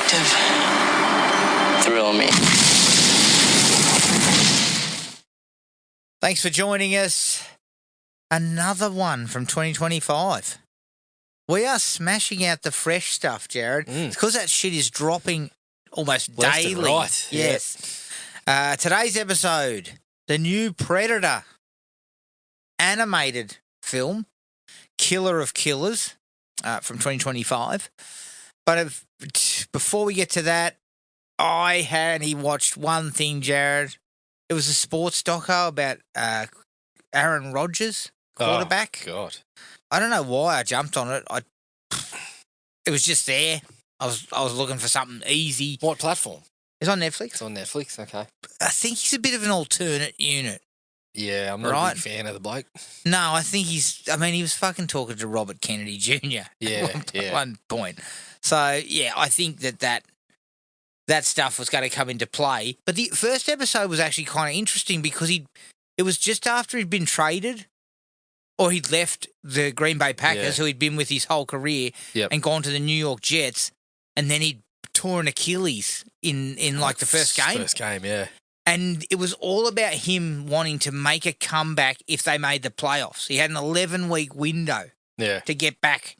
detective. Thrill me. Thanks for joining us. Another one from 2025. We are smashing out the fresh stuff, Jared. It's because that shit is dropping almost Left daily. and right. Yes. Today's episode, the new Predator animated film, Killer of Killers, from 2025. But before we get to that, I only watched one thing, Jared. It was a sports doco about Aaron Rodgers, quarterback. Oh, God. I don't know why I jumped on it. It was just there. I was looking for something easy. What platform? It's on Netflix. It's on Netflix, okay. I think he's a bit of an alternate unit. Yeah, I'm not a big fan of the bloke. No, I think he was fucking talking to Robert Kennedy Jr. Yeah, at one point. So, yeah, I think that stuff was going to come into play. But the first episode was actually kind of interesting because it was just after he'd been traded or he'd left the Green Bay Packers, who he'd been with his whole career, and gone to the New York Jets, and then he'd torn Achilles in like the first game. First game, yeah. And it was all about him wanting to make a comeback if they made the playoffs. He had an 11-week window to get back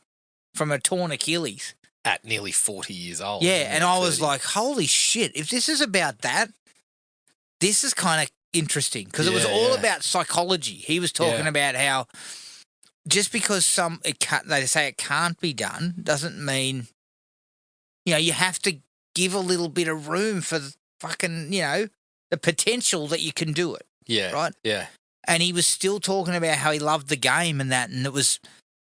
from a torn Achilles. At nearly 40 years old. Yeah, and I was like, holy shit, if this is about that, this is kind of interesting because it was all about psychology. He was talking about how just because they say it can't be done doesn't mean, you have to give a little bit of room for the fucking, the potential that you can do it. Yeah. Right? Yeah. And he was still talking about how he loved the game and that, and it was,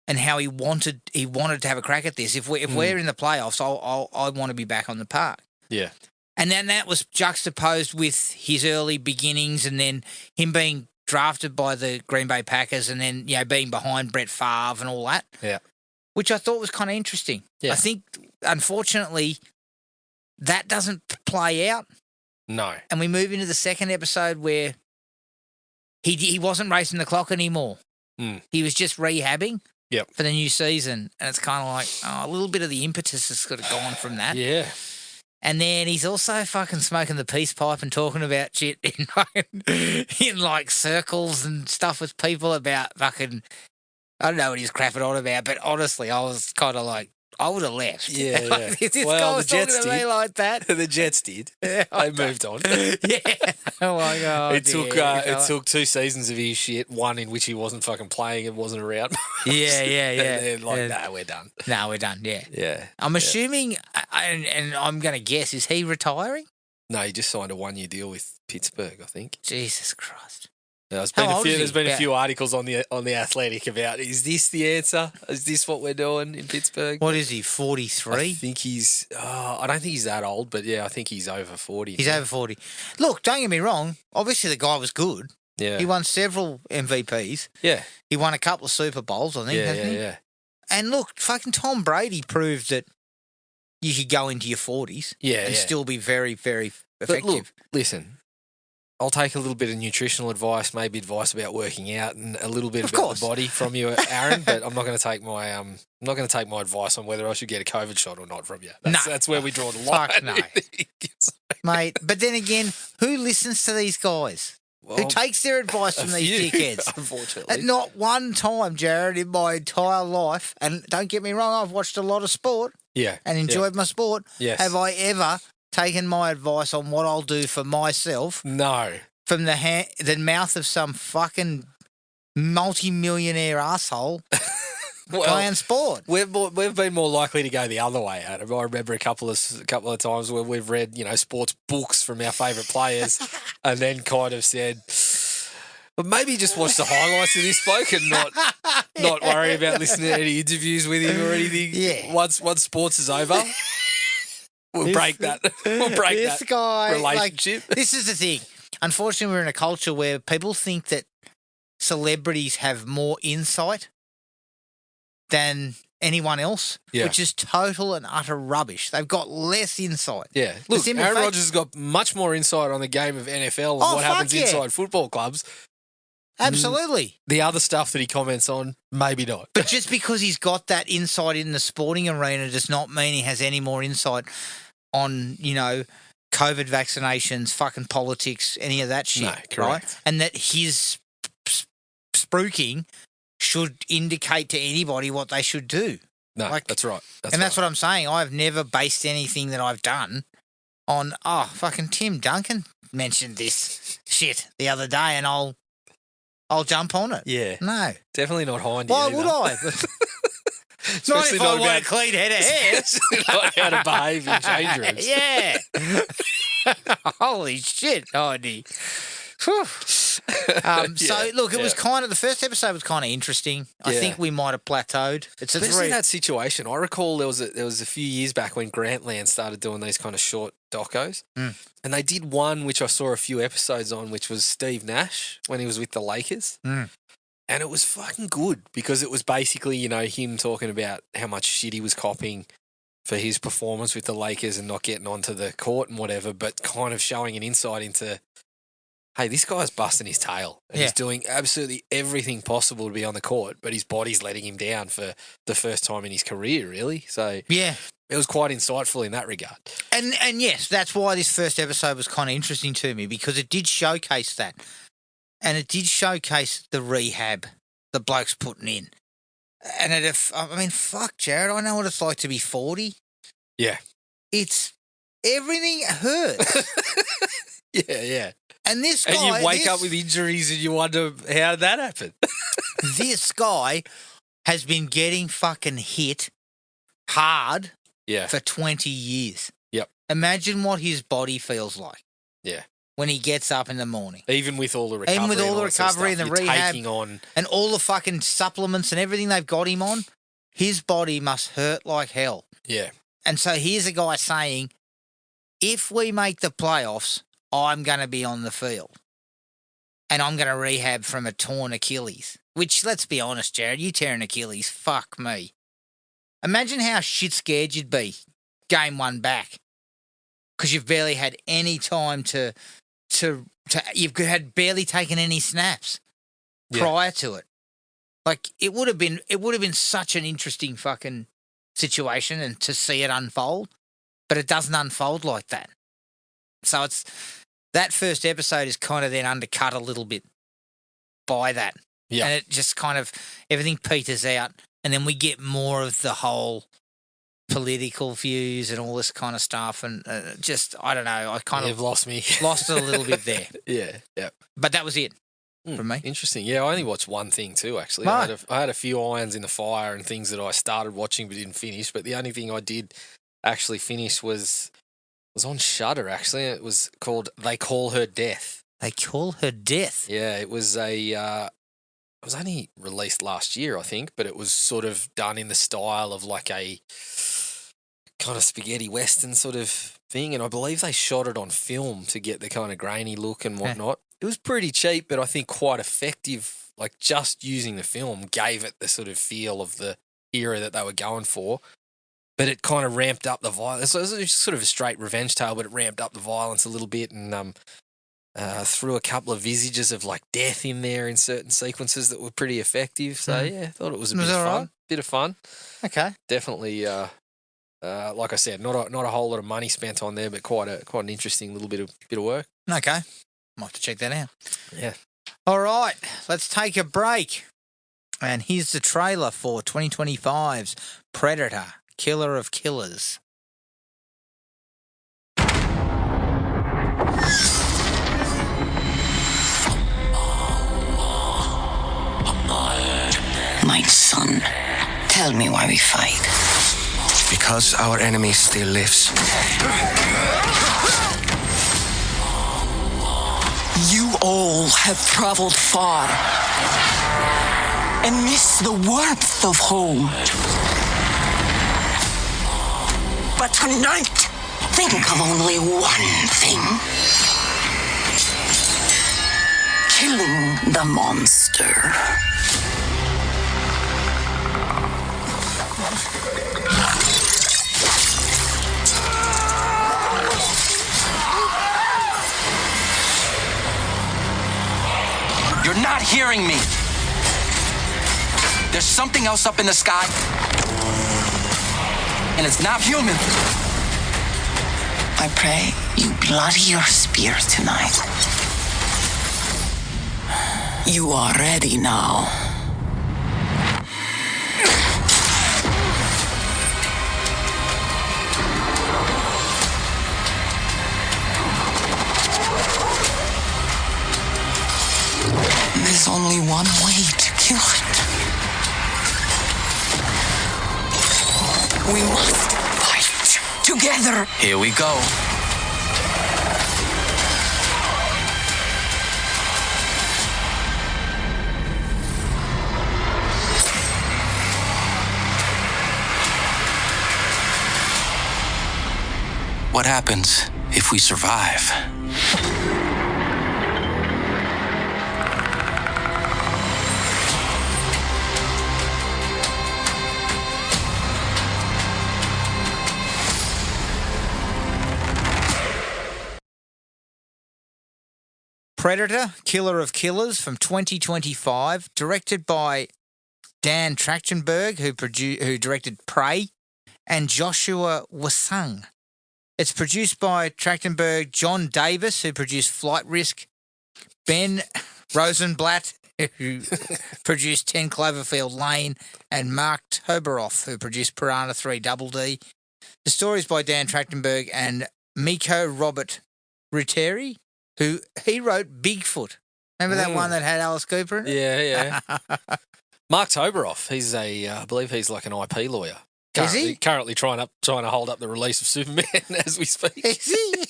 and how he wanted to have a crack at this. If we're in the playoffs, I want to be back on the park. Yeah. And then that was juxtaposed with his early beginnings and then him being drafted by the Green Bay Packers and then, being behind Brett Favre and all that. Yeah. Which I thought was kind of interesting. Yeah. I think, unfortunately, that doesn't play out. No. And we move into the second episode where he wasn't racing the clock anymore. He was just rehabbing for the new season. And it's kind of like, a little bit of the impetus has sort of gone from that. Yeah. And then he's also fucking smoking the peace pipe and talking about shit in like circles and stuff with people about fucking, I don't know what he's crapping on about, but honestly, I was kind of like, I would have left. Yeah, yeah. If this guy was the Jets talking to me did. like that. The Jets did. Yeah, They moved on. yeah. Oh, my God. It took 2 seasons of his shit, one in which he wasn't fucking playing and wasn't around. Yeah. And they're nah, we're done. No, we're done, yeah. Yeah. I'm assuming, and I'm going to guess, is he retiring? No, he just signed a 1-year deal with Pittsburgh, I think. Jesus Christ. Yeah, How old is he? there's been a few articles on the Athletic about, is this the answer? Is this what we're doing in Pittsburgh? What is he, 43? I think he's, I don't think he's that old, but yeah, I think he's over 40. He's over 40. Look, don't get me wrong. Obviously, the guy was good. Yeah. He won several MVPs. Yeah. He won a couple of Super Bowls, I think, hasn't he? Yeah. And look, fucking Tom Brady proved that you could go into your 40s and still be very, very effective. But look, listen, I'll take a little bit of nutritional advice, maybe advice about working out, and a little bit about the body from you, Aaron. But I'm not going to take my advice on whether I should get a COVID shot or not from you. That's where we draw the line. Fuck no, mate. But then again, who listens to these guys? Who takes their advice from these dickheads? Unfortunately, At not one time, Jared, in my entire life, and don't get me wrong, I've watched a lot of sport, and enjoyed my sport. Yes. Have I ever taken my advice on what I'll do for myself? No. From the mouth of some fucking multi-millionaire asshole playing sport. We've been more likely to go the other way, Adam. I remember a couple of times where we've read, sports books from our favourite players and then kind of said, but maybe just watch the highlights of this bloke and not worry about listening to any interviews with him or anything. Yeah. Once sports is over, we'll break that. We'll break this that guy, relationship. This is the thing. Unfortunately, we're in a culture where people think that celebrities have more insight than anyone else, which is total and utter rubbish. They've got less insight. Yeah. Look, Aaron Rodgers has got much more insight on the game of NFL and what happens inside football clubs. Absolutely. The other stuff that he comments on, maybe not. But just because he's got that insight in the sporting arena does not mean he has any more insight on, COVID vaccinations, fucking politics, any of that shit. No, correct. Right? And that his spruiking should indicate to anybody what they should do. No, that's right. That's what I'm saying. I've never based anything that I've done on, fucking Tim Duncan mentioned this shit the other day and I'll jump on it. Yeah. No. Definitely not Hindy. Why would I? Not if I want a clean head of hair. Especially not how to behave in change rooms. Yeah. Holy shit, Hindy. So, look, it was the first episode was kind of interesting. I think we might have plateaued. Especially that situation. I recall there was a few years back when Grantland started doing these kind of short docos. And they did one which I saw a few episodes on, which was Steve Nash when he was with the Lakers. And it was fucking good because it was basically, him talking about how much shit he was copping for his performance with the Lakers and not getting onto the court and whatever, but kind of showing an insight into, hey, this guy's busting his tail and he's doing absolutely everything possible to be on the court, but his body's letting him down for the first time in his career, really. So it was quite insightful in that regard. And yes, that's why this first episode was kind of interesting to me because it did showcase that. And it did showcase the rehab the bloke's putting in. And fuck, Jared, I know what it's like to be 40. Yeah. It's everything hurts. Yeah. And this guy... And you wake up with injuries and you wonder, how did that happen? This guy has been getting fucking hit hard for 20 years. Yep. Imagine what his body feels like. Yeah. When he gets up in the morning. Even with all the recovery. Even with all the recovery and the rehab. Taking on. And all the fucking supplements and everything they've got him on, his body must hurt like hell. Yeah. And so here's a guy saying, if we make the playoffs, I'm going to be on the field. And I'm going to rehab from a torn Achilles. Which, let's be honest, Jared, you tear an Achilles, fuck me. Imagine how shit scared you'd be game one back. Because you've barely had any time to you've had barely taken any snaps prior to it. Like it would have been such an interesting fucking situation and to see it unfold, but it doesn't unfold like that. So that first episode is kind of then undercut a little bit by that. Yeah. And it just kind of everything peters out and then we get more of the whole political views and all this kind of stuff and I don't know, I kind You've lost me. Lost it a little bit there. Yeah. But that was it from me. Interesting. Yeah, I only watched one thing too, actually. I had a few irons in the fire and things that I started watching but didn't finish, but the only thing I did actually finish was on Shudder, actually. It was called They Call Her Death. They Call Her Death? Yeah, it was it was only released last year, I think, but it was sort of done in the style of like a kind of spaghetti western sort of thing, and I believe they shot it on film to get the kind of grainy look and whatnot. It was pretty cheap, but I think quite effective. Like just using the film gave it the sort of feel of the era that they were going for, but it kind of ramped up the violence. So it was sort of a straight revenge tale, but it ramped up the violence a little bit and threw a couple of visages of like death in there in certain sequences that were pretty effective. So yeah, I thought it was a bit of fun. Right? Bit of fun. Okay. Definitely. Like I said, not a whole lot of money spent on there, but quite an interesting little bit of work. Okay, might have to check that out. Yeah. All right, let's take a break. And here's the trailer for 2025's Predator: Killer of Killers. My son, tell me why we fight. Because our enemy still lives. You all have traveled far and miss the warmth of home. But tonight, think of only one thing. Killing the monster. You're not hearing me. There's something else up in the sky. And it's not human. I pray you bloody your spear tonight. You are ready now. There's only one way to kill it. We must fight together. Here we go. What happens if we survive? Predator, Killer of Killers from 2025, directed by Dan Trachtenberg, who directed Prey, and Joshua Wasung. It's produced by Trachtenberg, John Davis, who produced Flight Risk, Ben Rosenblatt, who produced 10 Cloverfield Lane, and Mark Toberoff, who produced Piranha 3 Double D. The story is by Dan Trachtenberg and Miko Robert Ruteri, who he wrote Bigfoot. Remember that one that had Alice Cooper in it? Yeah. Mark Toberoff, he's I believe he's like an IP lawyer. Is he? Currently trying to hold up the release of Superman as we speak. Is he?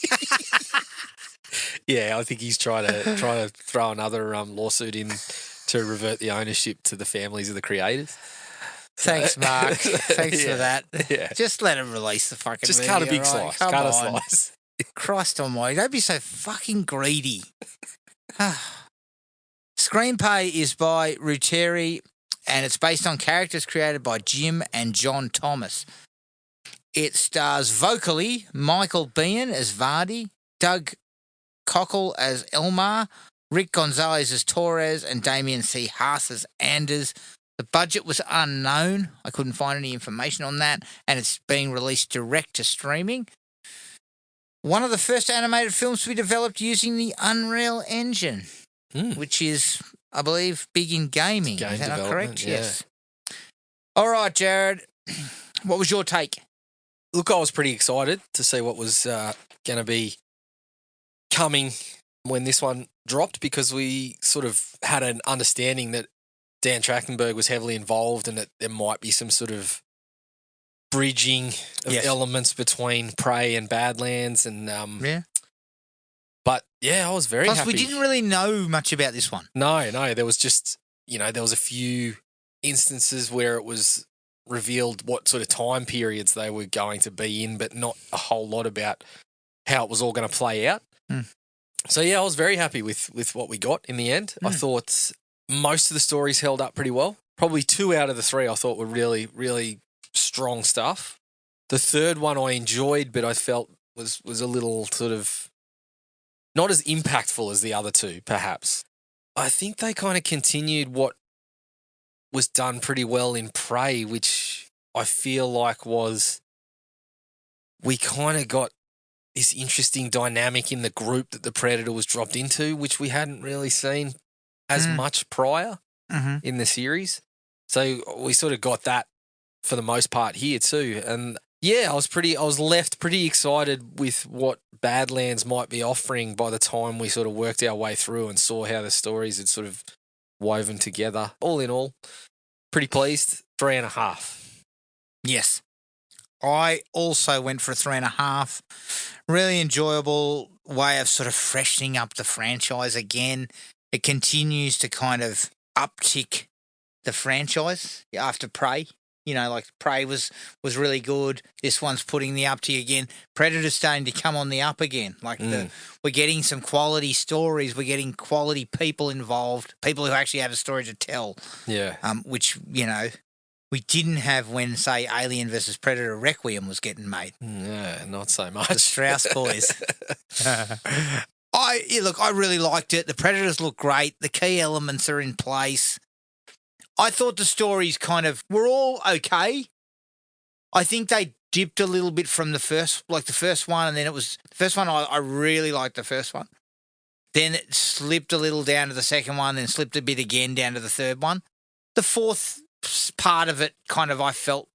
Yeah, I think he's trying to throw another lawsuit in to revert the ownership to the families of the creators. Thanks, Mark. Thanks for that. Yeah. Just let him release the fucking Just movie, cut a big all right? slice. Come Cut a on. slice. Christ almighty, don't be so fucking greedy. Screenplay is by Ruteri, and it's based on characters created by Jim and John Thomas. It stars vocally Michael Biehn as Vardy, Doug Cockle as Elmar, Rick Gonzalez as Torres, and Damien C. Haas as Anders. The budget was unknown. I couldn't find any information on that, and it's being released direct to streaming. One of the first animated films to be developed using the Unreal Engine, which is, I believe, big in gaming. Game Is that not development, correct? yeah. Yes. All right, Jared. What was your take? Look, I was pretty excited to see what was going to be coming when this one dropped, because we sort of had an understanding that Dan Trachtenberg was heavily involved and that there might be some sort of bridging of elements between Prey and Badlands, and Yeah. But yeah, I was very Plus, happy. we didn't really know much about this one. No, there was just, there was a few instances where it was revealed what sort of time periods they were going to be in, but not a whole lot about how it was all going to play out. So yeah, I was very happy with what we got in the end. I thought most of the stories held up pretty well. Probably 2 out of the 3 I thought were really, really strong stuff. The third one I enjoyed, but I felt was a little sort of not as impactful as the other 2, perhaps. I think they kind of continued what was done pretty well in Prey, which I feel like was, we kind of got this interesting dynamic in the group that the Predator was dropped into, which we hadn't really seen as much prior in the series. So we sort of got that for the most part here too. And yeah, I was left pretty excited with what Badlands might be offering by the time we sort of worked our way through and saw how the stories had sort of woven together. All in all, pretty pleased. 3.5. Yes. I also went for a 3.5. Really enjoyable way of sort of freshening up the franchise again. It continues to kind of uptick the franchise after Prey. Like Prey was really good. This one's putting the uptick again. Predator's starting to come on the up again. We're getting some quality stories. We're getting quality people involved, people who actually have a story to tell. Yeah. Which, we didn't have when, say, Alien versus Predator Requiem was getting made. Yeah, not so much. The Strauss boys. I really liked it. The Predators look great. The key elements are in place. I thought the stories were all okay. I think they dipped a little bit from the first one, and then it was the first one. I really liked the first one. Then it slipped a little down to the second one, then slipped a bit again down to the third one. The fourth part of it kind of, I felt,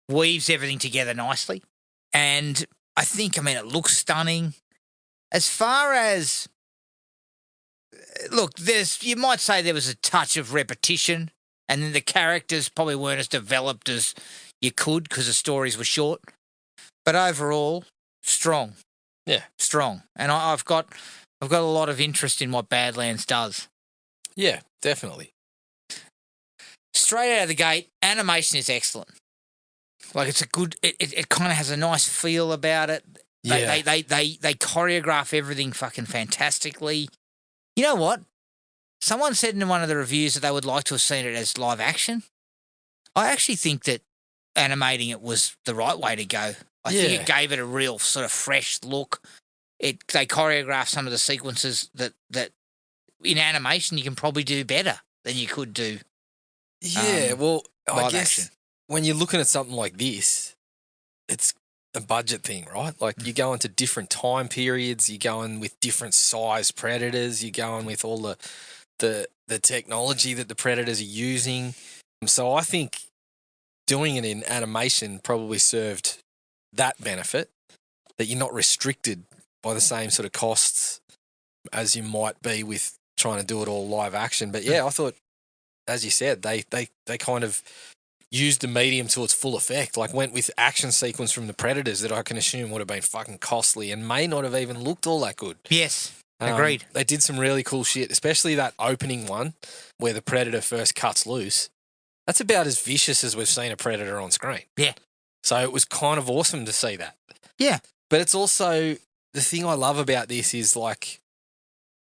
weaves everything together nicely. And I think, it looks stunning. As far as, look, you might say there was a touch of repetition, and then the characters probably weren't as developed as you could because the stories were short. But overall, strong. Yeah. Strong. And I've got a lot of interest in what Badlands does. Yeah, definitely. Straight out of the gate, animation is excellent. Like, it's a good. It kind of has a nice feel about it. They choreograph everything fucking fantastically. You know what? Someone said in one of the reviews that they would like to have seen it as live action. I actually think that animating it was the right way to go. I think it gave it a real sort of fresh look. They choreographed some of the sequences that in animation you can probably do better than you could do. Yeah, well, I guess action. when you're looking at something like this, it's a budget thing, right? Like, you're going to different time periods, you're going with different size predators, you're going with all the technology that the predators are using. So I think doing it in animation probably served that benefit, that you're not restricted by the same sort of costs as you might be with trying to do it all live action. But yeah, I thought, as you said, they kind of used the medium to its full effect, like went with action sequence from the Predators that I can assume would have been fucking costly and may not have even looked all that good. Yes, agreed. They did some really cool shit, especially that opening one where the Predator first cuts loose. That's about as vicious as we've seen a Predator on screen. Yeah. So it was kind of awesome to see that. Yeah. But it's also, the thing I love about this is, like,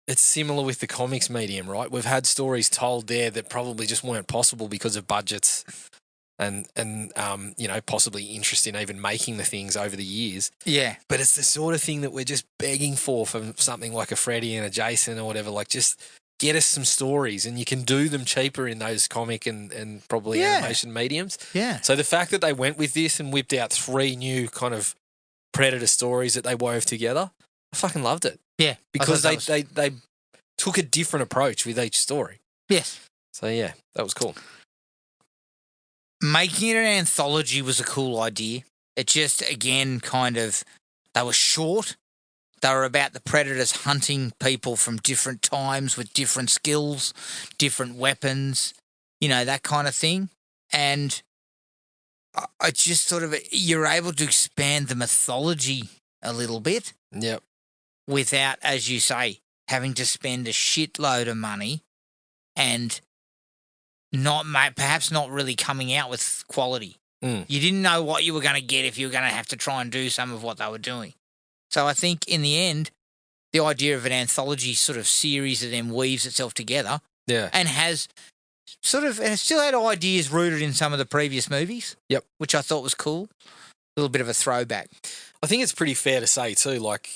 it's similar with the comics medium, right? We've had stories told there that probably just weren't possible because of budgets and possibly interest in even making the things over the years. Yeah. But it's the sort of thing that we're just begging for from something like a Freddy and a Jason or whatever. Like, just get us some stories, and you can do them cheaper in those comic and probably animation mediums. Yeah. So the fact that they went with this and whipped out 3 new kind of Predator stories that they wove together, I fucking loved it. Yeah. Because they took a different approach with each story. Yes. So yeah, that was cool. Making it an anthology was a cool idea. It just, again, kind of, they were short. They were about the Predators hunting people from different times with different skills, different weapons, that kind of thing. And I just sort of, you're able to expand the mythology a little bit. Yep. Without, as you say, having to spend a shitload of money and perhaps not really coming out with quality. Mm. You didn't know what you were going to get if you were going to have to try and do some of what they were doing. So I think in the end, the idea of an anthology sort of series that then weaves itself together and has and still had ideas rooted in some of the previous movies. Yep. Which I thought was cool. A little bit of a throwback. I think it's pretty fair to say too, like,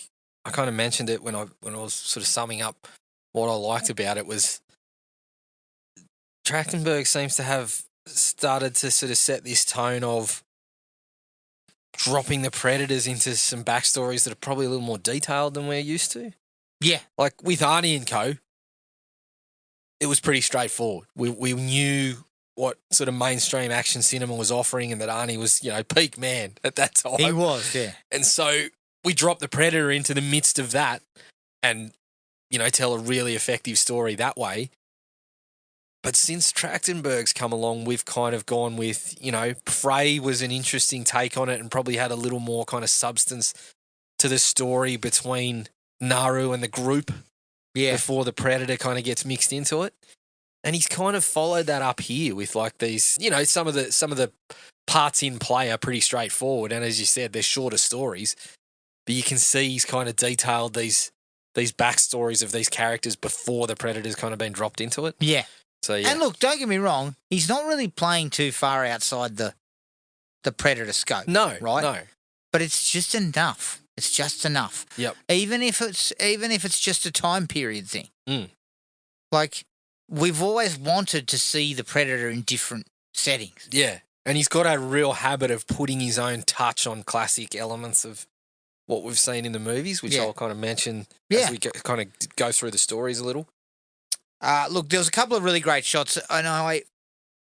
I kind of mentioned it when I was sort of summing up what I liked about it, was Trachtenberg seems to have started to sort of set this tone of dropping the Predators into some backstories that are probably a little more detailed than we're used to. Yeah. Like with Arnie and Co., it was pretty straightforward. We knew what sort of mainstream action cinema was offering, and that Arnie was, peak man at that time. He was, yeah. And so we dropped the Predator into the midst of that and, tell a really effective story that way. But since Trachtenberg's come along, we've kind of gone with, Prey was an interesting take on it and probably had a little more kind of substance to the story between Naru and the group before the Predator kind of gets mixed into it. And he's kind of followed that up here with, like, these, some of the parts in play are pretty straightforward. And as you said, they're shorter stories. But you can see he's kind of detailed these backstories of these characters before the Predator's kind of been dropped into it. Yeah. So, yeah. And look, don't get me wrong, he's not really playing too far outside the Predator scope. No, right? No. But it's just enough. It's just enough. Yep. Even if it's just a time period thing. Mm. Like, we've always wanted to see the Predator in different settings. Yeah. And he's got a real habit of putting his own touch on classic elements of what we've seen in the movies, which I'll kind of mention as we kind of go through the stories a little. Look, there was a couple of really great shots. I know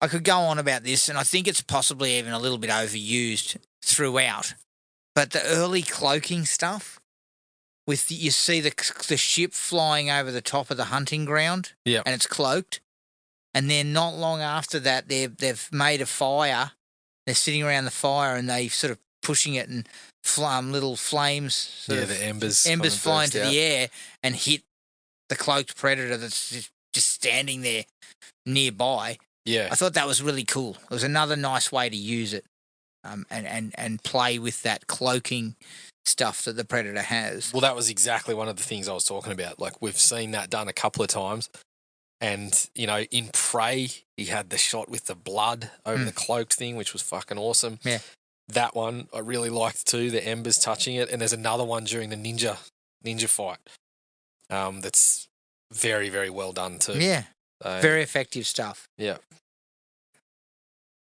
I could go on about this, and I think it's possibly even a little bit overused throughout. But the early cloaking stuff, you see the ship flying over the top of the hunting ground, and it's cloaked. And then not long after that, they've made a fire. They're sitting around the fire, and they sort of pushing it, and little flames, the embers fly into the air and hit the cloaked predator that's just standing there nearby. Yeah, I thought that was really cool. It was another nice way to use it, and play with that cloaking stuff that the predator has. Well, that was exactly one of the things I was talking about. Like, we've seen that done a couple of times. And, you know, in Prey, he had the shot with the blood over the cloaked thing, which was fucking awesome. Yeah. That one I really liked too, the embers touching it. And there's another one during the ninja fight that's very, very well done too. Yeah. Very effective stuff. Yeah.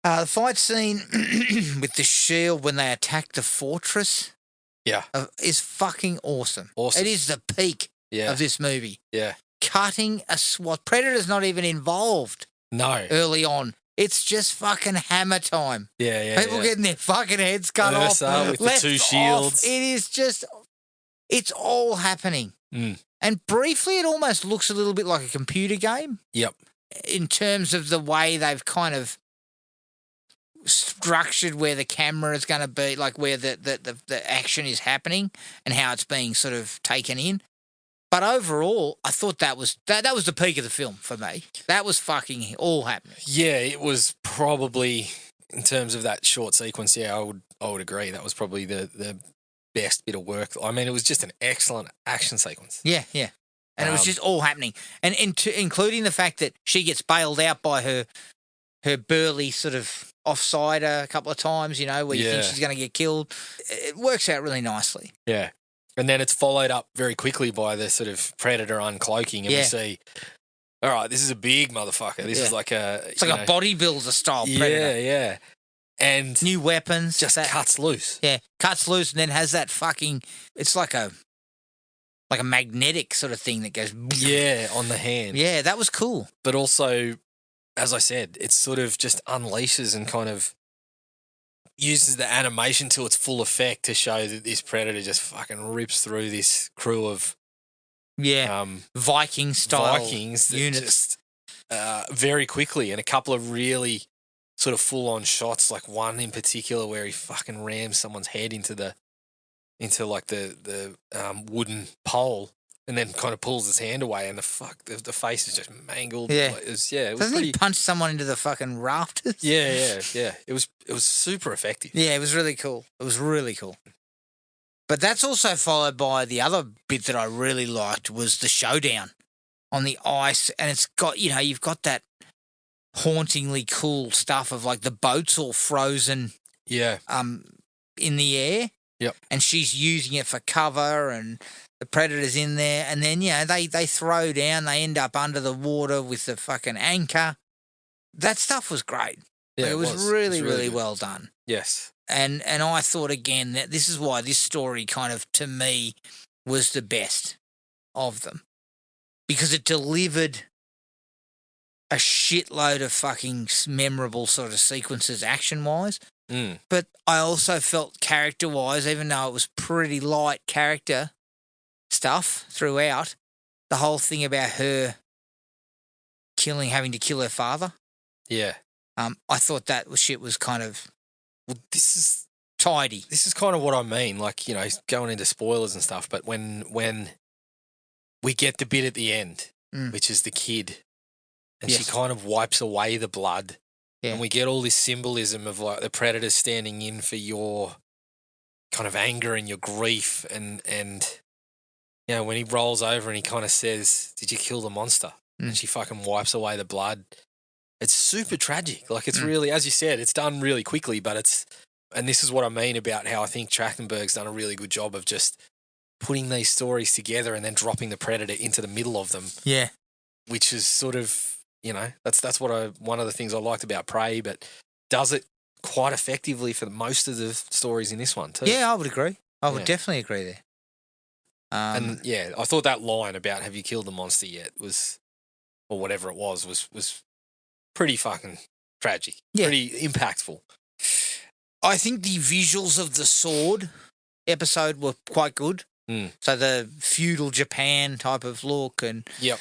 The fight scene with the shield when they attack the fortress is fucking awesome. It is the peak of this movie. Yeah. Cutting a SWAT. Predator's not even involved. No. Early on. It's just fucking hammer time. Yeah. People getting their fucking heads cut off. With the two shields. It is just, it's all happening. And briefly, it almost looks a little bit like a computer game. Yep. In terms of the way they've kind of structured where the camera is going to be, like where the action is happening and how it's being sort of taken in. But overall, I thought that was the peak of the film for me. That was fucking all happening. Yeah, it was probably, in terms of that short sequence, I would agree. That was probably the best bit of work. I mean, it was just an excellent action sequence. Yeah. And it was just all happening. And including the fact that she gets bailed out by her burly sort of offsider a couple of times, you know, where you think she's going to get killed. It works out really nicely. Yeah. And then it's followed up very quickly by the sort of predator uncloaking, and we see, all right, this is a big motherfucker. This is like a... It's like a bodybuilder style predator. Yeah. And... new weapons. Just cuts loose. Yeah, cuts loose and then has that fucking... It's like a magnetic sort of thing that goes... Yeah, on the hand. Yeah, that was cool. But also, as I said, it sort of just unleashes and kind of uses the animation to its full effect to show that this predator just fucking rips through this crew of Vikings units just very quickly, and a couple of really sort of full on shots, like one in particular where he fucking rams someone's head into the wooden pole and then kind of pulls his hand away, and the face is just mangled. Yeah. Doesn't he punch someone into the fucking rafters? Yeah. It was super effective. Yeah, it was really cool. But that's also followed by the other bit that I really liked was the showdown on the ice, and it's got, you know, you've got that hauntingly cool stuff of like the boats all frozen in the air. Yep. And she's using it for cover, and the predator's in there, and then, you know, they throw down, they end up under the water with the fucking anchor. That stuff was great. Yeah, it was really well done. Yes. And I thought, again, that this is why this story kind of, to me, was the best of them. Because it delivered a shitload of fucking memorable sort of sequences action-wise. But I also felt character-wise, even though it was pretty light character stuff throughout, the whole thing about her having to kill her father. Yeah. I thought that shit was kind of... Well, this is tidy. This is kind of what I mean, like, you know, going into spoilers and stuff, but when we get the bit at the end, which is the kid, and she kind of wipes away the blood, and we get all this symbolism of like the predator standing in for your kind of anger and your grief, and you know, when he rolls over and he kind of says, "Did you kill the monster?" And she fucking wipes away the blood. It's super tragic. Like, it's really, as you said, it's done really quickly, but and this is what I mean about how I think Trachtenberg's done a really good job of just putting these stories together and then dropping the predator into the middle of them. Yeah. Which is sort of, you know, that's one of the things I liked about Prey, but does it quite effectively for most of the stories in this one too. Yeah, I would agree. I would Yeah. definitely agree there. And yeah, I thought that line about "Have you killed the monster yet?" was, or whatever it was pretty fucking tragic. Yeah. Pretty impactful. I think the visuals of the sword episode were quite good. Mm. So the feudal Japan type of look and Yep.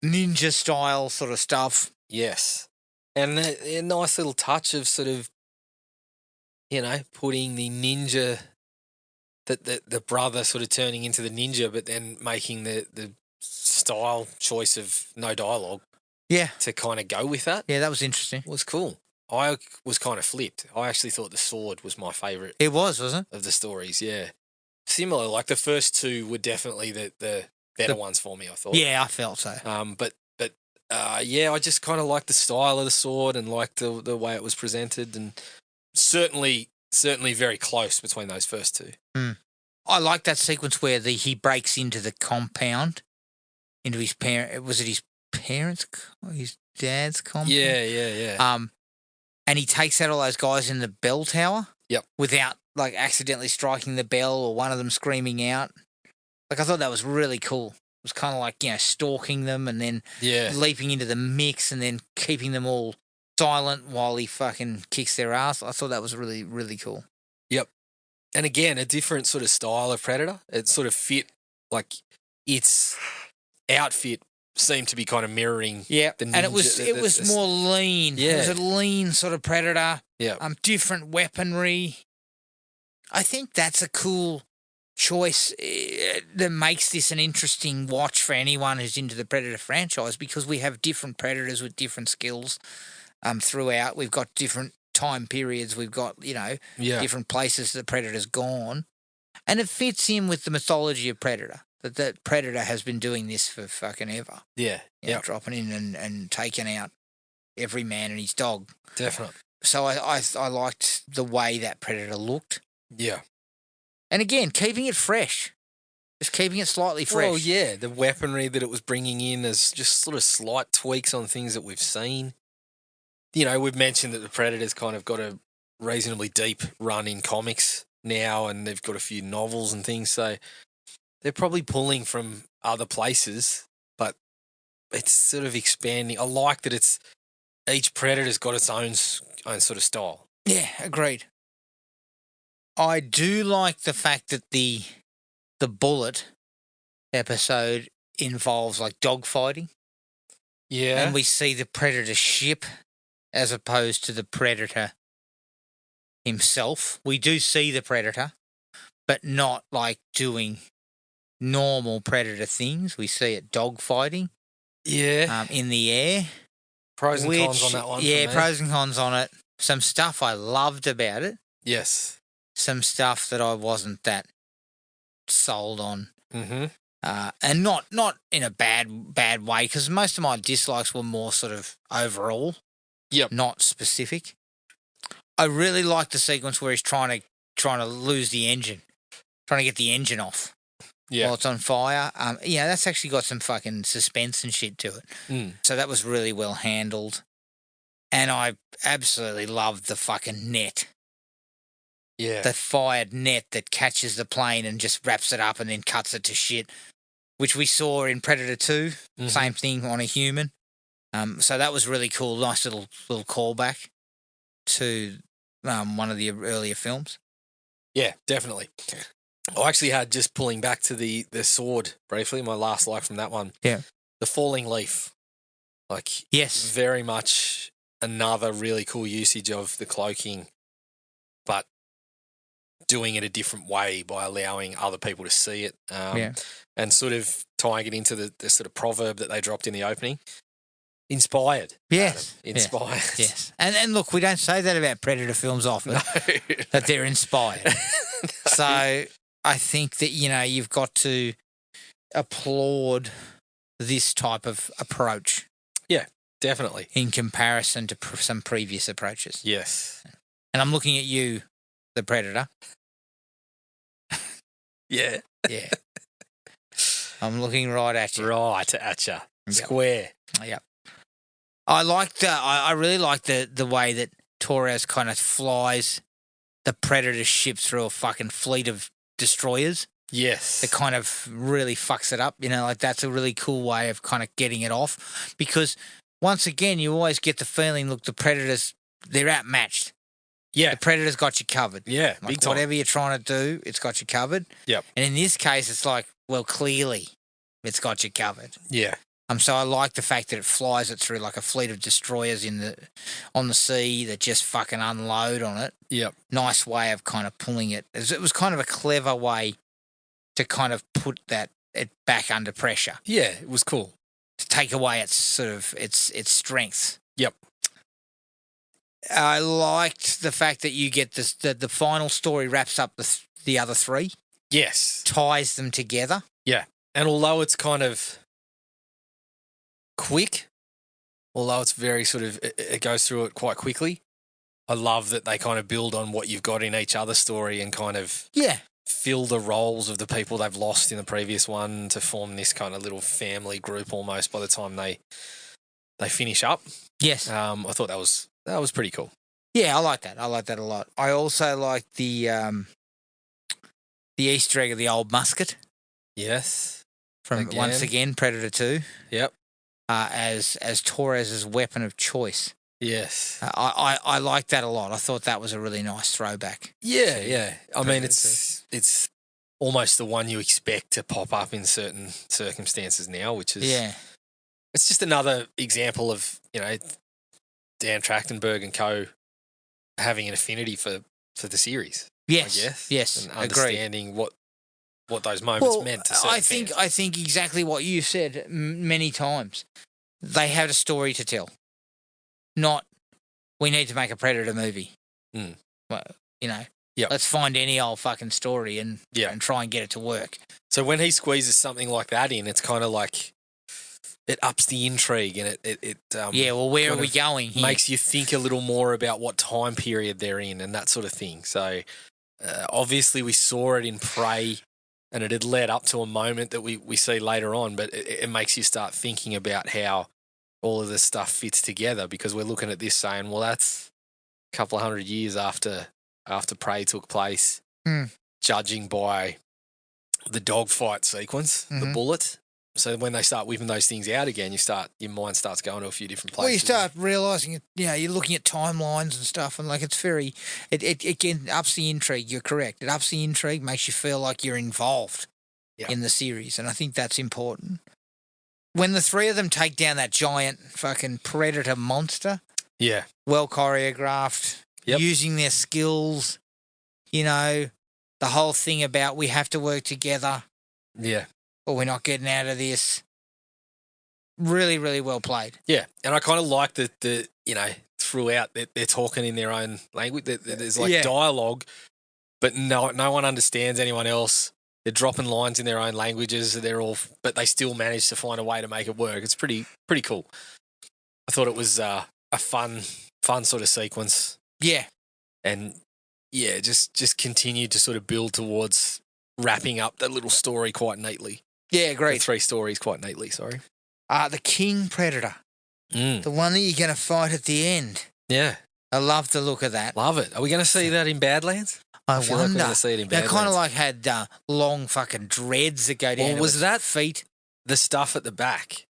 ninja style sort of stuff. Yes. And a nice little touch of sort of, putting the ninja, the brother sort of turning into the ninja, but then making the style choice of no dialogue Yeah. to kind of go with that. Yeah, that was interesting. It was cool. I was kind of flipped. I actually thought the sword was my favourite It was, wasn't it? of the stories, yeah. Similar, like the first two were definitely the better ones for me, I thought. Yeah, I felt so. But yeah, I just kind of liked the style of the sword and liked the way it was presented, and certainly very close between those first two. I like that sequence where he breaks into the compound, into his parent. Was it his parents? His dad's compound. Yeah. And he takes out all those guys in the bell tower. Yep. Without accidentally striking the bell or one of them screaming out. I thought that was really cool. It was kind of like stalking them and then leaping into the mix and then keeping them all silent while he fucking kicks their ass. I thought that was really, really cool. Yep. And again, a different sort of style of Predator. It sort of fit, like, its outfit seemed to be kind of mirroring. Yeah, the and it ninja- was more lean. Yeah. It was a lean sort of Predator. Yeah. Different weaponry. I think that's a cool choice that makes this an interesting watch for anyone who's into the Predator franchise, because we have different Predators with different skills throughout. We've got different time periods. We've got, different places the Predator's gone. And it fits in with the mythology of Predator, that the Predator has been doing this for fucking ever. Yeah. Dropping in and taking out every man and his dog. Definitely. So I liked the way that Predator looked. Yeah. And again, keeping it fresh. Just keeping it slightly fresh. Well, yeah, the weaponry that it was bringing in as just sort of slight tweaks on things that we've seen. We've mentioned that the Predator's kind of got a reasonably deep run in comics now, and they've got a few novels and things, so they're probably pulling from other places, but it's sort of expanding. I like that each Predator's got its own sort of style. Yeah, agreed. I do like the fact that the Bullet episode involves dogfighting. Yeah. And we see the Predator ship as opposed to the Predator himself. We do see the Predator, but not doing normal Predator things. We see it dogfighting. Yeah. In the air. Pros and cons on that one. Yeah, for me. pros and cons on it. Some stuff I loved about it. Yes. Some stuff that I wasn't that sold on. Mm-hmm. And not in a bad way, because most of my dislikes were more sort of overall. Yep. Not specific. I really like the sequence where he's trying to lose the engine, trying to get the engine off while it's on fire. That's actually got some fucking suspense and shit to it. Mm. So that was really well handled. And I absolutely loved the fucking net. Yeah. The fired net that catches the plane and just wraps it up and then cuts it to shit, which we saw in Predator 2. Mm-hmm. Same thing on a human. So that was really cool. Nice little callback to one of the earlier films. Yeah, definitely. I actually had, just pulling back to the sword briefly, my last like from that one. Yeah. The falling leaf. Yes. Very much another really cool usage of the cloaking, but doing it a different way by allowing other people to see it. And sort of tying it into the sort of proverb that they dropped in the opening. Inspired. Yes. Adam. Inspired. Yes. And look, we don't say that about Predator films often, that they're inspired. No. So I think that, you've got to applaud this type of approach. Yeah, definitely. In comparison to some previous approaches. Yes. And I'm looking at you, the Predator. Yeah. Yeah. I'm looking right at you. Right at you. Square. Yep. I really like the way that Torres kind of flies the Predator ship through a fucking fleet of destroyers. Yes. It kind of really fucks it up. Like that's a really cool way of kind of getting it off. Because once again, you always get the feeling, look, the Predators, they're outmatched. Yeah. The Predator's got you covered. Yeah, Like big time. whatever you're trying to do, it's got you covered. Yep. And in this case, it's like, well, clearly it's got you covered. Yeah. So I like the fact that it flies it through like a fleet of destroyers on the sea that just fucking unload on it. Yep. Nice way of kind of pulling it. It was kind of a clever way to kind of put it back under pressure. Yeah, it was cool. To take away its sort of its strength. Yep. I liked the fact that you get this the final story wraps up the other three. Yes. Ties them together. Yeah. And although it's kind of quick, although it's very sort of, it goes through it quite quickly, I love that they kind of build on what you've got in each other story and kind of fill the roles of the people they've lost in the previous one to form this kind of little family group almost by the time they finish up. Yes. I thought that was pretty cool. Yeah, I like that. I like that a lot. I also like the Easter egg of the old musket. Yes. From once again Predator 2. Yep. As Torres's weapon of choice. Yes. I like that a lot. I thought that was a really nice throwback. Yeah, yeah. I mean, Predator it's almost the one you expect to pop up in certain circumstances now, which is it's just another example of, Dan Trachtenberg and co having an affinity for the series. Yes. I guess. Yes. And understanding what those moments meant to certain fans. I think exactly what you said many times. They had a story to tell. Not, we need to make a Predator movie. Mm. Well, Yep. let's find any old fucking story and try and get it to work. So when he squeezes something like that in, it's kind of like it ups the intrigue and it where are we going here? Makes you think a little more about what time period they're in and that sort of thing. So obviously we saw it in Prey and it had led up to a moment that we see later on, but it makes you start thinking about how all of this stuff fits together because we're looking at this saying, well, that's a couple of 100 years after Prey took place, judging by the dogfight sequence, the bullet. So when they start whipping those things out again, your mind starts going to a few different places. Well, you start realising, you're looking at timelines and stuff, and like it's very, it again ups the intrigue. You're correct. It ups the intrigue, makes you feel like you're involved in the series, and I think that's important. When the three of them take down that giant fucking Predator monster, well choreographed, using their skills, the whole thing about we have to work together. Yeah. Or we're not getting out of this. Really, really well played. Yeah, and I kind of like that throughout they're talking in their own language. There's like dialogue, but no one understands anyone else. They're dropping lines in their own languages. But they still manage to find a way to make it work. It's pretty cool. I thought it was a fun sort of sequence. Yeah, and just continued to sort of build towards wrapping up that little story quite neatly. Yeah, great. The three stories quite neatly, sorry. The King Predator. The one that you're going to fight at the end. Yeah. I love the look of that. Love it. Are we going to see that in Badlands? I feel wonder. Like we're going to see it in Badlands. They kind of like had long fucking dreads that go down was that feet. The stuff at the back,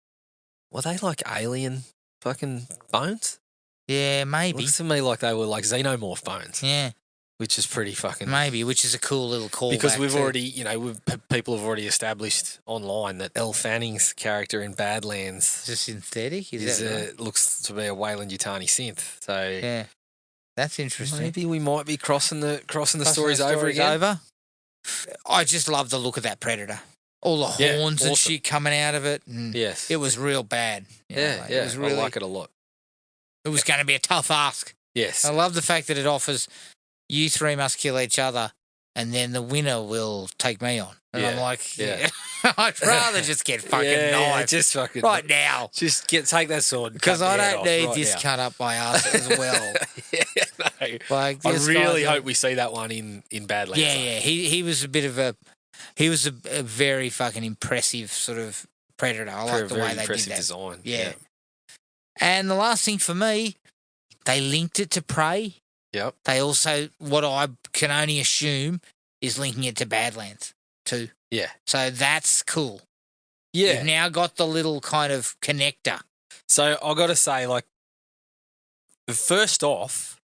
were they like alien fucking bones? Yeah, maybe. Looks to me like they were like xenomorph bones. Yeah. Which is pretty fucking... Which is a cool little callback. Because we've already, people have already established online that Elle Fanning's character in Badlands... Is it synthetic? Looks to be a Wayland Yutani synth. So... Yeah. That's interesting. Maybe we might be crossing the stories over again. I just love the look of that Predator. All the horns and shit coming out of it. And yes. It was real bad. It was really, I like it a lot. It was going to be a tough ask. Yes. I love the fact that it offers... You three must kill each other, and then the winner will take me on. And I'm like, I'd rather just get fucking knifed. Just fucking right now. Just take that sword. Because I don't need this cut up my ass as well. No. Like, I really hope we see that one in Badlands. Yeah. He was a bit of a very fucking impressive sort of Predator. I like the way they did that. Design. Yeah. And the last thing for me, they linked it to Prey. Yep. They also, what I can only assume, is linking it to Badlands too. Yeah. So that's cool. Yeah. You've now got the little kind of connector. So I got to say, like, first off,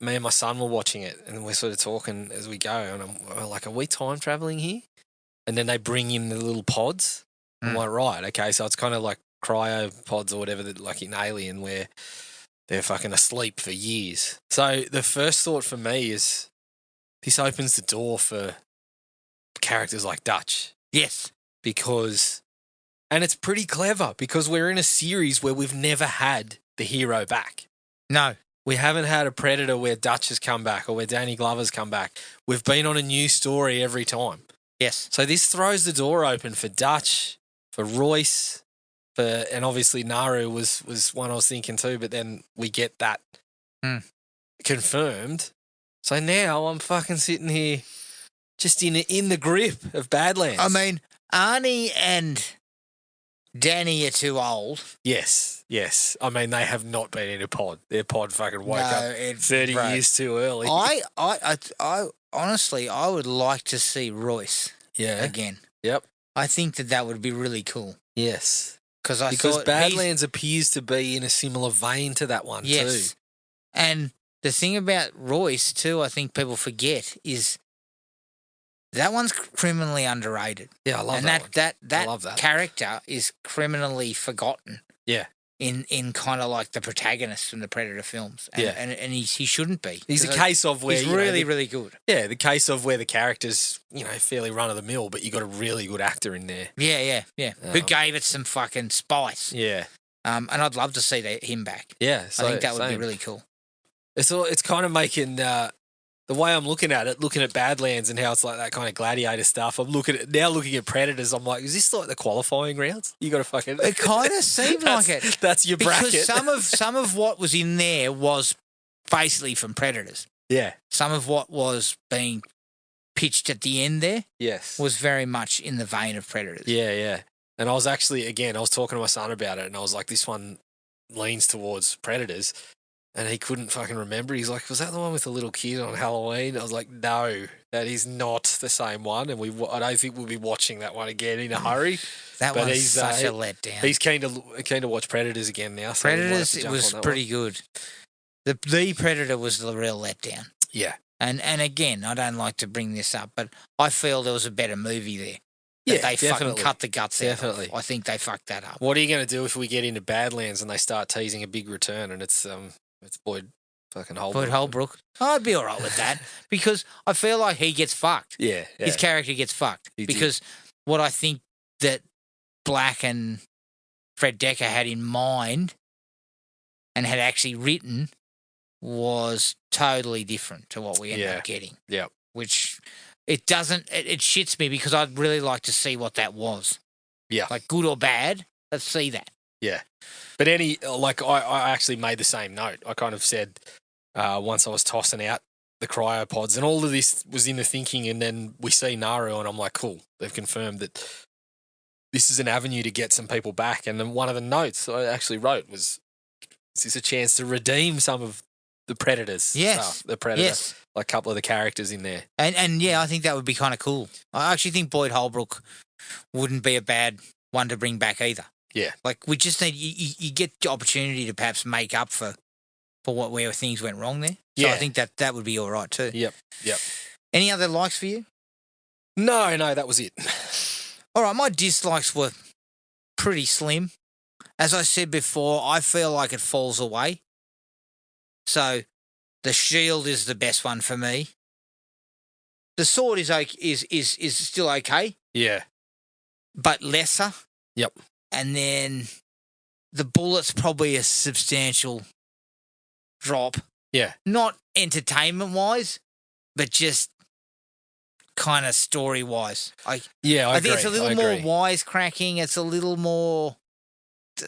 me and my son were watching it, and we're sort of talking as we go, and we're like, "Are we time traveling here?" And then they bring in the little pods. I'm like, right, okay, so it's kind of like cryo pods or whatever, that, like in Alien, where they're fucking asleep for years. So the first thought for me is this opens the door for characters like Dutch. Yes. Because, and it's pretty clever because we're in a series where we've never had the hero back. No. We haven't had a Predator where Dutch has come back or where Danny Glover's come back. We've been on a new story every time. Yes. So this throws the door open for Dutch, for Royce, and obviously Naru was one I was thinking too, but then we get that confirmed. So now I'm fucking sitting here just in the grip of Badlands. I mean, Arnie and Danny are too old. Yes. I mean, they have not been in a pod. Their pod fucking woke up 30 years too early. I honestly, I would like to see Royce again. Yep. I think that would be really cool. Yes. Because Badlands appears to be in a similar vein to that one too. And the thing about Royce too, I think people forget, is that one's criminally underrated. Yeah, I love and that one. That I love that. character is criminally forgotten. Yeah. In kind of like the protagonist from the Predator films. And, and he shouldn't be. He's a case of where he's really, really good. Yeah, the case of where the character's, fairly run of the mill, but you got a really good actor in there. Yeah. Who gave it some fucking spice. Yeah. And I'd love to see him back. Yeah. I think that would be really cool. It's kind of making the way I'm looking at Badlands and how it's like that kind of gladiator stuff. I'm looking at Predators. I'm like, is this like the qualifying rounds? You got to fucking. It kind of seemed like it. That's your bracket. Because some of what was in there was basically from Predators. Yeah. Some of what was being pitched at the end there, was very much in the vein of Predators. Yeah. And I was actually, I was talking to my son about it, and I was like, this one leans towards Predators. And he couldn't fucking remember. He's like, was that the one with the little kid on Halloween? I was like, no, that is not the same one. And I don't think we'll be watching that one again in a hurry. That one's such a letdown. He's keen to watch Predators again now. So Predators, it was pretty good. The Predator was the real letdown. Yeah. And again, I don't like to bring this up, but I feel there was a better movie there. They definitely. fucking cut the guts out. Definitely. I think they fucked that up. What are you going to do if we get into Badlands and they start teasing a big return and it's Boyd fucking Holbrook? Boyd Holbrook. I'd be all right with that because I feel like he gets fucked. Yeah. His character gets fucked because what I think that Black and Fred Decker had in mind and had actually written was totally different to what we ended up getting. Yeah. Which it shits me because I'd really like to see what that was. Yeah. Like good or bad, let's see that. Yeah. But I actually made the same note. I kind of said once I was tossing out the cryopods and all of this was in the thinking, and then we see Naru and I'm like, cool, they've confirmed that this is an avenue to get some people back. And then one of the notes I actually wrote was, is this a chance to redeem some of the Predators? Yes. The Predator. Yes. Like a couple of the characters in there. And yeah, I think that would be kind of cool. I actually think Boyd Holbrook wouldn't be a bad one to bring back either. Yeah. Like we just need you get the opportunity to perhaps make up for where things went wrong there. So I think that would be all right too. Yep. Any other likes for you? No, that was it. All right, my dislikes were pretty slim. As I said before, I feel like it falls away. So the shield is the best one for me. The sword is still okay. Yeah. But lesser. Yep. And then the bullet's probably a substantial drop. Yeah. Not entertainment-wise, but just kind of story-wise. I think it's a little more wisecracking. It's a little more...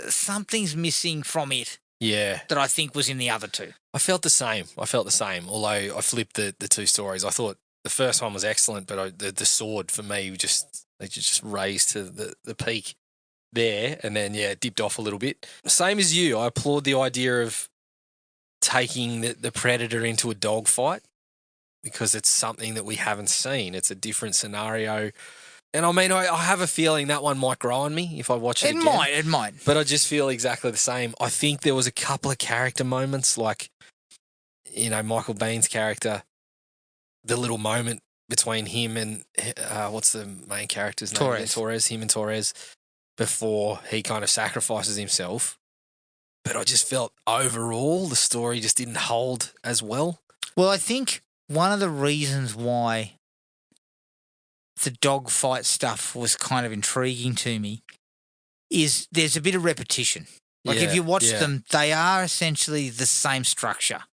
Something's missing from it. Yeah. That I think was in the other two. I felt the same. Although I flipped the two stories. I thought the first one was excellent, but the sword for me they just raised to the peak there, and then dipped off a little bit. Same as you, I applaud the idea of taking the predator into a dogfight because it's something that we haven't seen. It's a different scenario. And I mean, I have a feeling that one might grow on me if I watch it again. It might. But I just feel exactly the same. I think there was a couple of character moments, like, you know, Michael Biehn's character, the little moment between him and, what's the main character's name? Him and Torres, before he kind of sacrifices himself. But I just felt overall the story just didn't hold as well. Well, I think one of the reasons why the dogfight stuff was kind of intriguing to me is there's a bit of repetition. Like if you watch them, they are essentially the same structure.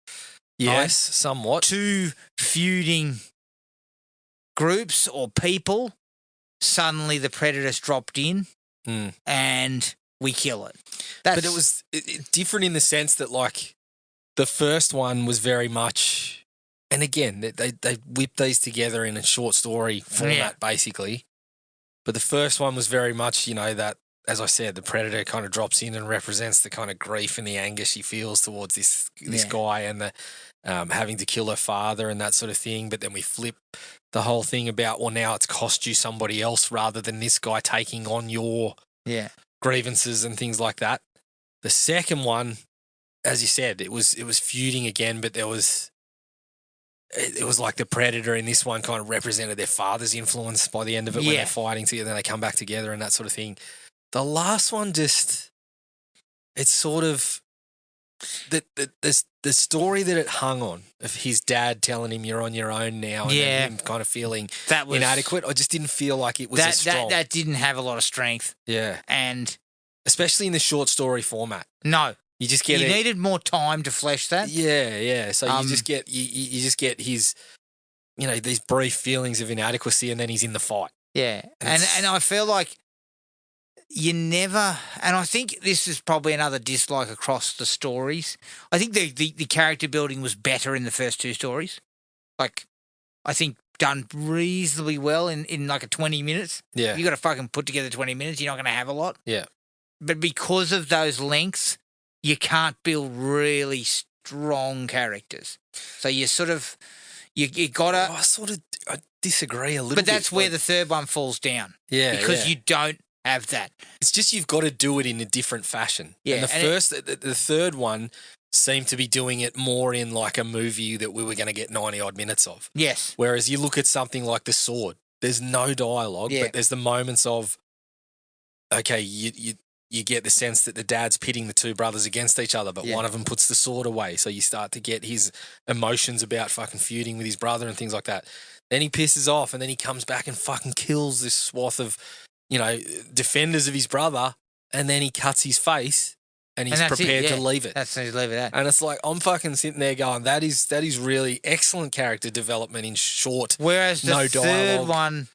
Yes, right? somewhat. Two feuding groups or people, suddenly the predator's dropped in and we kill it. But it was different in the sense that, like, the first one was very much, and again, they whipped these together in a short story format, basically. But the first one was very much, you know, that, as I said, the predator kind of drops in and represents the kind of grief and the anger she feels towards this guy and the having to kill her father and that sort of thing. But then we flip the whole thing about, well, now it's cost you somebody else rather than this guy taking on your grievances and things like that. The second one, as you said, it was feuding again, but it was like the predator in this one kind of represented their father's influence by the end of it when they're fighting together and they come back together and that sort of thing. The last one just, it's sort of the story that it hung on of his dad telling him you're on your own now and then him kind of feeling that was inadequate. I just didn't feel like it was as strong. That didn't have a lot of strength. Yeah. And especially in the short story format. No. You just get needed more time to flesh that. Yeah. So you just get you just get his, you know, these brief feelings of inadequacy and then he's in the fight. Yeah. And I feel like you never, and I think this is probably another dislike across the stories. I think the character building was better in the first two stories. Like, I think done reasonably well in like a 20 minutes. Yeah. You got to fucking put together 20 minutes. You're not going to have a lot. Yeah. But because of those lengths, you can't build really strong characters. So you sort of, you got to. I disagree a little bit. But that's where the third one falls down. Yeah. Because you don't have that. It's just you've got to do it in a different fashion. Yeah. And the third one seemed to be doing it more in like a movie that we were going to get 90 odd minutes of. Yes. Whereas you look at something like The Sword, there's no dialogue, but there's the moments of, okay, you get the sense that the dad's pitting the two brothers against each other, but one of them puts the sword away. So you start to get his emotions about fucking feuding with his brother and things like that. Then he pisses off and then he comes back and fucking kills this swath of, you know, defenders of his brother, and then he cuts his face and he's prepared to leave it. That's leave it at. And it's like, I'm fucking sitting there going, that is really excellent character development in short. Whereas the third one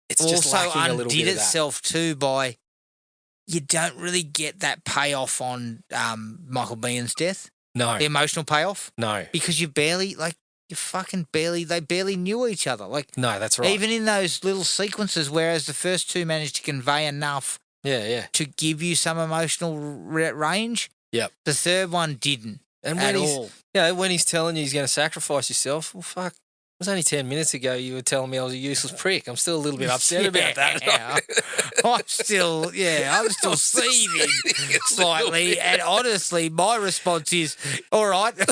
it's also just lacking a little undid bit of itself too by you don't really get that payoff on Michael Biehn's death. No. The emotional payoff. No. Because they barely knew each other. Like, no, that's right. Even in those little sequences, whereas the first two managed to convey enough to give you some emotional range, the third one didn't at all. Yeah, when he's telling you he's going to sacrifice yourself, well, fuck. It was only 10 minutes ago you were telling me I was a useless prick. I'm still a little bit upset about that. I'm still seething slightly. And honestly, my response is, all right, do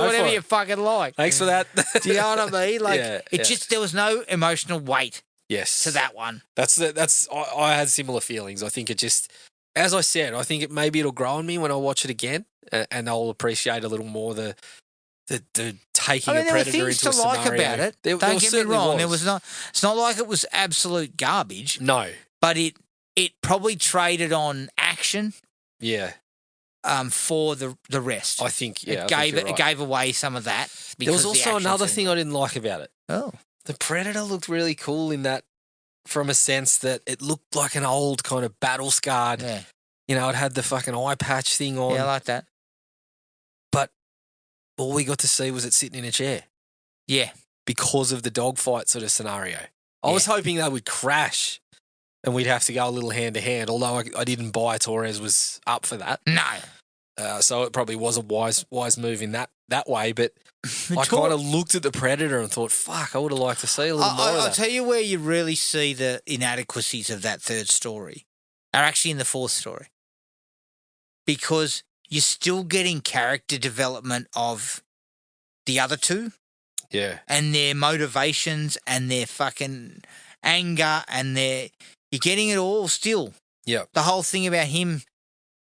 whatever you fucking like. Thanks for that. Do you know what I mean? Like, there was no emotional weight to that one. I had similar feelings. I think it just, as I said, I think maybe it'll grow on me when I watch it again and I'll appreciate a little more the taking a predator into a scenario. There were things to like about it. Don't get me wrong. It's not like it was absolute garbage. No. But it probably traded on action. Yeah. For the rest. I think, It gave away some of that. There was also another thing I didn't like about it. Oh. The predator looked really cool in that, from a sense that it looked like an old kind of battle scarred. Yeah. You know, it had the fucking eye patch thing on. Yeah, I like that. But all we got to see was it sitting in a chair. Yeah. Because of the dogfight sort of scenario. I was hoping they would crash and we'd have to go a little hand to hand, although I didn't buy Torres was up for that. No. So it probably was a wise move in that way. But I Tor- kind of looked at the Predator and thought, fuck, I would have liked to see a little more of I'll that. tell you where you really see the inadequacies of that third story are actually in the fourth story. Because you're still getting character development of the other two Yeah. and their motivations and their fucking anger and you're getting it all still. Yep. The whole thing about him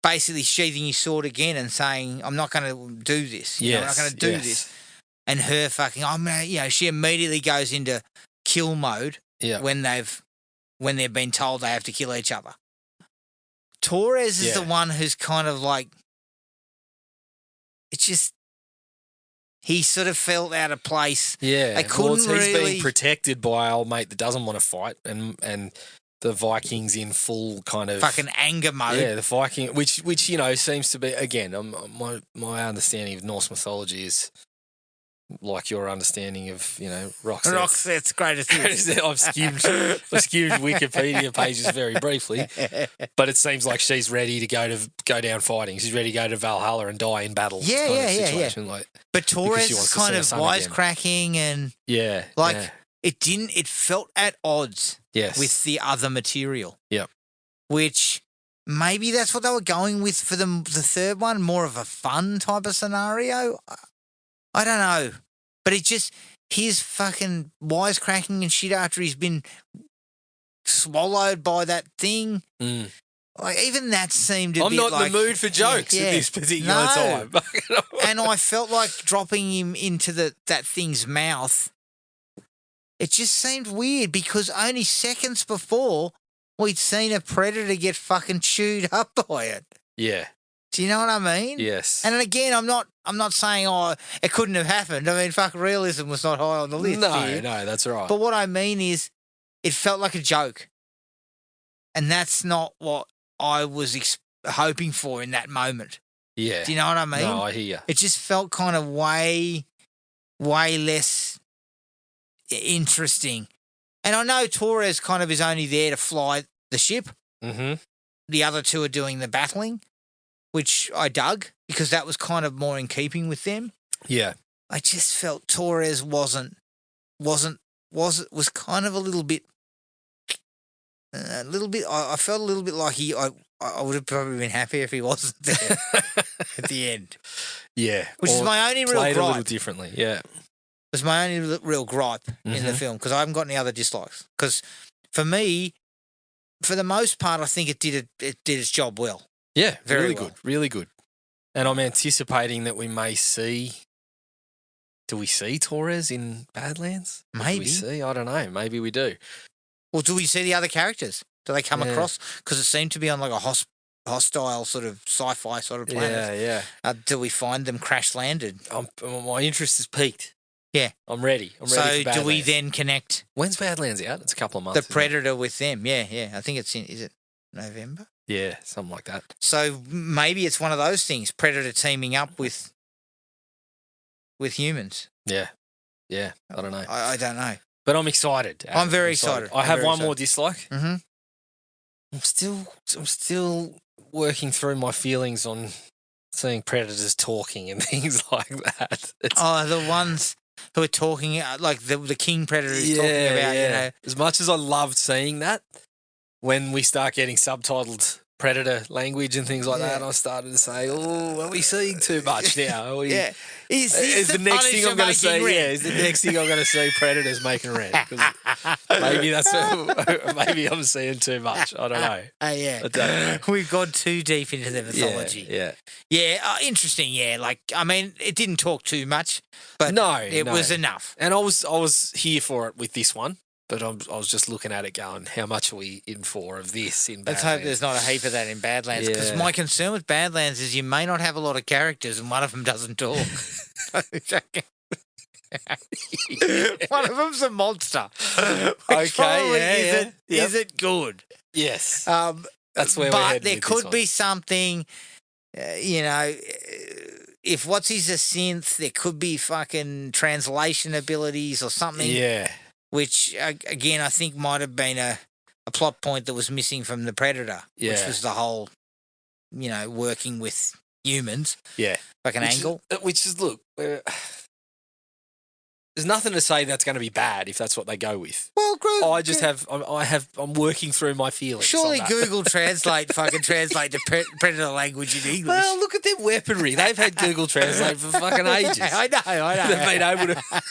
basically sheathing his sword again and saying, I'm not going to do this. You know, I'm not going to do this. And her fucking, she immediately goes into kill mode when they've been told they have to kill each other. Torres is the one who's kind of like, it's just, he sort of felt out of place. Yeah. They couldn't he's really being protected by old mate that doesn't want to fight and the Vikings in full kind of fucking anger mode. Yeah, the Viking, which seems to be, again, my understanding of Norse mythology is like your understanding of, Roxette's greatest hits. I've skimmed Wikipedia pages very briefly, but it seems like she's ready to go down fighting. She's ready to go to Valhalla and die in battle. Yeah. Like, but Torres she wants is to kind see of her son again. wisecracking and it felt at odds with the other material. Yep. Which maybe that's what they were going with for the third one, more of a fun type of scenario. I don't know. But it just, his fucking wisecracking and shit after he's been swallowed by that thing. Mm. Like, even that seemed a I'm bit not like, in the mood for jokes at this particular time. And I felt like dropping him into that thing's mouth. It just seemed weird because only seconds before we'd seen a predator get fucking chewed up by it. Yeah. Do you know what I mean? Yes. And again, I'm not saying it couldn't have happened. I mean, fuck, realism was not high on the list. No, that's right. But what I mean is, it felt like a joke, and that's not what I was hoping for in that moment. Yeah. Do you know what I mean? No, I hear you. It just felt kind of way less interesting. And I know Torres kind of is only there to fly the ship. Mm-hmm. The other two are doing the battling, which I dug because that was kind of more in keeping with them. Yeah. I just felt Torres was kind of a little bit. I felt a little bit like I would have probably been happy if he wasn't there at the end. Yeah, which is my only real gripe. gripe. A little differently, yeah. It was my only real gripe in the film because I haven't got any other dislikes. Because for me, for the most part, I think it did its job well. Yeah, Very really well. good, really good. And I'm anticipating that we may see. Do we see Torres in Badlands? Maybe. Do we see? I don't know. Maybe we do. Well, do we see the other characters? Do they come across? Because it seemed to be on like a hostile sort of sci-fi sort of planet. Yeah. Do we find them crash landed? My interest is peaked. Yeah. I'm ready. I'm ready for So Badlands. do we then connect When's Badlands out? It's a couple of months. the Predator with them? Yeah. I think it's is it November? Yeah, something like that. So maybe it's one of those things, Predator teaming up with humans. Yeah. I don't know. I don't know. But I'm excited. I'm very excited. I have very one excited. more dislike. Mm-hmm. I'm still working through my feelings on seeing predators talking and things like that. The ones who are talking, like the king predator is talking about, you know. As much as I loved seeing that, when we start getting subtitled predator language and things like that, I started to say, "Oh, are we seeing too much now?" Is the next thing I'm going to say? Yeah, is the next thing I'm going to see predators making red? Maybe maybe I'm seeing too much. I don't know. Yeah, I don't know. We've gone too deep into the mythology. Yeah. Interesting. Yeah, like I mean, it didn't talk too much, but no, it was enough. And I was here for it with this one. But I was just looking at it going, how much are we in for of this in Badlands? Let's hope there's not a heap of that in Badlands. Because my concern with Badlands is you may not have a lot of characters and one of them doesn't talk. One of them's a monster. Okay, Is it good? Yes. That's where we're heading. But there could be something, if what's he's a synth, there could be fucking translation abilities or something. Yeah. Which, again, I think might have been a plot point that was missing from the Predator, which was the whole, working with humans. Yeah. Fucking angle. Which is look, there's nothing to say that's going to be bad if that's what they go with. Well, I'm working through my feelings. surely on that. Google Translate translate the Predator language in English. Well, look at their weaponry. They've had Google Translate for fucking ages. I know.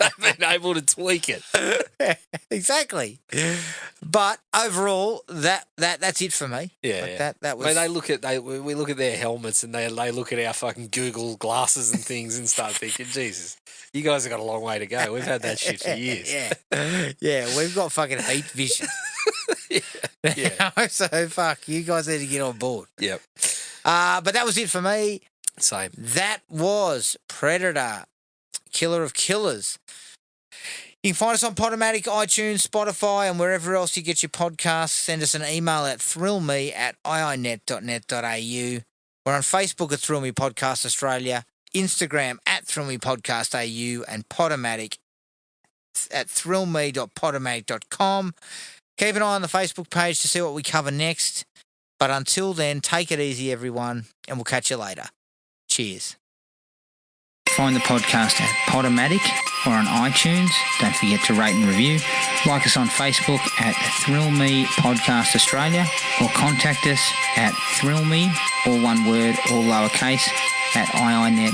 They've been able to tweak it. Exactly. But overall, that's it for me. Yeah, Like yeah. that was. I mean, we look at their helmets and they look at our fucking Google glasses and things and start thinking, Jesus, you guys have got a long way to go. We've had that shit for years. Yeah, we've got fucking heat vision. Yeah. So fuck, you guys need to get on board. Yep. But that was it for me. Same. That was Predator, Killer of Killers. You can find us on Podomatic, iTunes, Spotify, and wherever else you get your podcasts. Send us an email at thrillme@iinet.net.au. We're on Facebook at Thrill Me Podcast Australia, Instagram at Thrill Me Podcast AU, and Podomatic at thrillme.podomatic.com. Keep an eye on the Facebook page to see what we cover next. But until then, take it easy, everyone, and we'll catch you later. Cheers. Find the podcast at Podomatic or on iTunes. Don't forget to rate and review. Like us on Facebook at Thrill Me Podcast Australia or contact us at thrillme, all one word, all lowercase, at iinet.net.au.